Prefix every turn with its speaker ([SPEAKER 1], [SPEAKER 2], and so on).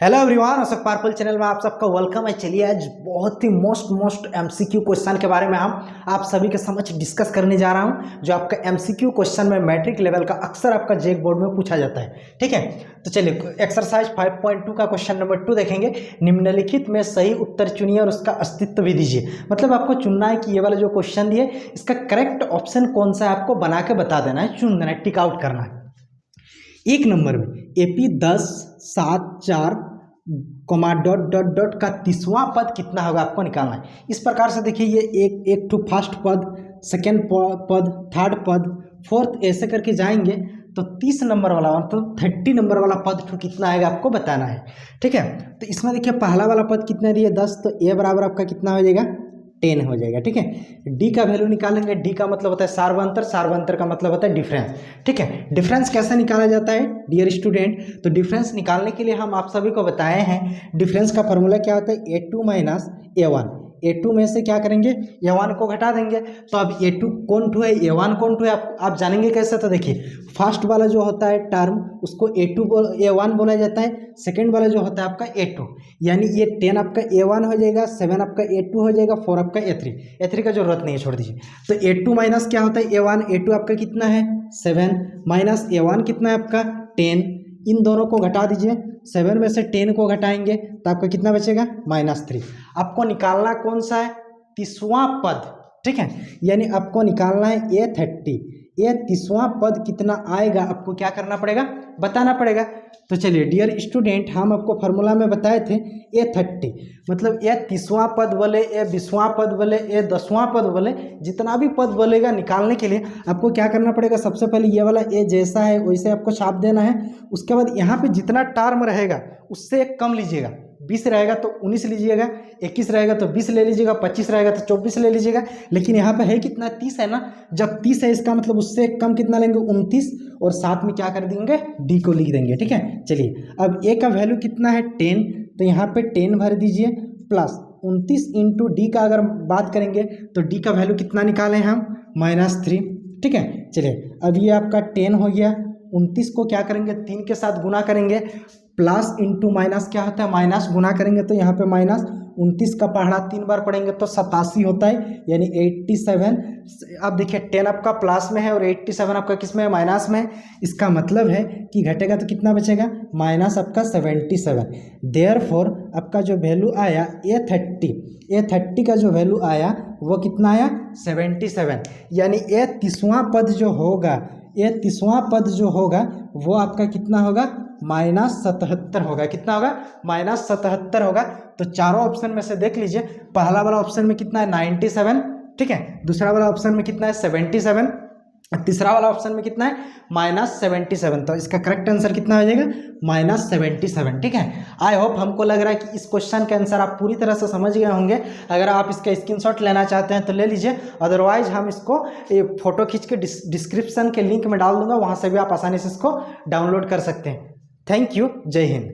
[SPEAKER 1] Hello everyone, Ashok purple channel में आप सबका वेलकम है। चलिए आज बहुत ही मोस्ट एमसीक्यू क्वेश्चन के बारे में हम आप सभी के समक्ष डिस्कस करने जा रहा हूं, जो आपका एमसीक्यू क्वेश्चन में मैट्रिक लेवल का अक्सर आपका जेक बोर्ड में पूछा जाता है। ठीक है, तो चलिए एक्सरसाइज 5.2 का क्वेश्चन नंबर 2 देखेंगे। निम्नलिखित में सही उत्तर चुनिए और उसका अस्तित्व भी दीजिए। मतलब आपको चुनना है कि ये वाला जो क्वेश्चन दिए इसका करेक्ट ऑप्शन कौन सा है, आपको बना के बता देना है, चुन देना है, टिक आउट करना है। एक नंबर में एपी 10, 7, 4 डॉट का 30वां पद कितना होगा, आपको निकालना है। इस प्रकार से देखिए, ये एक टू फर्स्ट पद, सेकेंड पद, थर्ड पद, फोर्थ, ऐसे करके जाएंगे तो 30 नंबर वाला मतलब 30 नंबर वाला पद टू कितना आएगा आपको बताना है। ठीक है, तो इसमें देखिए पहला वाला पद कितना दिया 10, तो ए बराबर आपका कितना हो जाएगा 10 हो जाएगा। ठीक है, डी का वैल्यू निकालेंगे। डी का मतलब होता है सार्वंतर, सार्वंतर का मतलब होता है डिफरेंस। ठीक है, डिफरेंस कैसे निकाला जाता है डियर स्टूडेंट? तो डिफरेंस निकालने के लिए हम आप सभी को बताए हैं, डिफरेंस का फॉर्मूला क्या होता है, A2 माइनस A1। A2 में से क्या करेंगे, A1 को घटा देंगे। तो अब A2 कौन टू है, A1 कौन टू है, आप जानेंगे कैसे? तो देखिए फर्स्ट वाला जो होता है टर्म उसको A1 बोला जाता है, सेकेंड वाला जो होता है आपका A2, यानी ये 10 आपका A1 हो जाएगा, 7 आपका A2 हो जाएगा, 4 आपका A3 का जरूरत नहीं है, छोड़ दीजिए। तो A2 माइनस क्या होता है A1, A2 आपका कितना है 7 माइनस A1 कितना है आपका 10, इन दोनों को घटा दीजिए। 7 में से 10 को घटाएंगे तो आपका कितना बचेगा -3। आपको निकालना कौन सा है, 30वां पद। ठीक है, यानी आपको निकालना है A30। ये 30वां पद कितना आएगा आपको क्या करना पड़ेगा, बताना पड़ेगा। तो चलिए डियर स्टूडेंट, हम आपको फार्मूला में बताए थे A30 मतलब ये 30वां पद बोले, ये 20वां पद बोले, ये 10वां पद बोले, जितना भी पद बोलेगा निकालने के लिए आपको क्या करना पड़ेगा, सबसे पहले ये वाला ए जैसा है वैसे आपको छाप देना है। उसके बाद यहाँ पे जितना टर्म रहेगा उससे एक कम लीजिएगा। 20 रहेगा तो 19 लीजिएगा, 21 रहेगा तो 20 ले लीजिएगा, 25 रहेगा तो 24 ले लीजिएगा। लेकिन यहाँ पे है कितना, 30 है ना। जब 30 है इसका मतलब उससे कम कितना लेंगे, 29, और साथ में क्या कर देंगे, डी को लिख देंगे। ठीक है, चलिए अब ए का वैल्यू कितना है 10, तो यहाँ पे 10 भर दीजिए प्लस 29 इंटू डी का अगर बात करेंगे तो डी का वैल्यू कितना निकालें हम -3। ठीक है, चलिए अब ये आपका 10 हो गया, 29 को क्या करेंगे 3 के साथ गुना करेंगे, प्लस इंटू माइनस क्या होता है, माइनस गुना करेंगे तो यहाँ पे -29 का पहाड़ा 3 बार पढ़ेंगे तो 87 होता है, यानी 87। अब देखिए 10 आपका प्लस में है और 87 आपका किस में है, माइनस में है। इसका मतलब है कि घटेगा तो कितना बचेगा, माइनस आपका 77। देयरफॉर आपका जो वैल्यू आया A30 का जो वैल्यू आया वो कितना आया 77, यानी ये 30वां पद जो होगा, ये 30वां पद जो होगा वो आपका कितना होगा, -77 होगा। कितना होगा, -77 होगा। तो चारों ऑप्शन में से देख लीजिए, पहला वाला ऑप्शन में कितना है 97, ठीक है, दूसरा वाला ऑप्शन में कितना है 77, तीसरा वाला ऑप्शन में कितना है -77। तो इसका करेक्ट आंसर कितना हो जाएगा -77। ठीक है, आई होप हमको लग रहा है कि इस क्वेश्चन का आंसर आप पूरी तरह से समझ गए होंगे। अगर आप इसका स्क्रीनशॉट लेना चाहते हैं तो ले लीजिए, अदरवाइज हम इसको फोटो खींच के डिस्क्रिप्शन के लिंक में डाल दूंगा, वहां से भी आप आसानी से इसको डाउनलोड कर सकते हैं। थैंक यू, जय हिंद।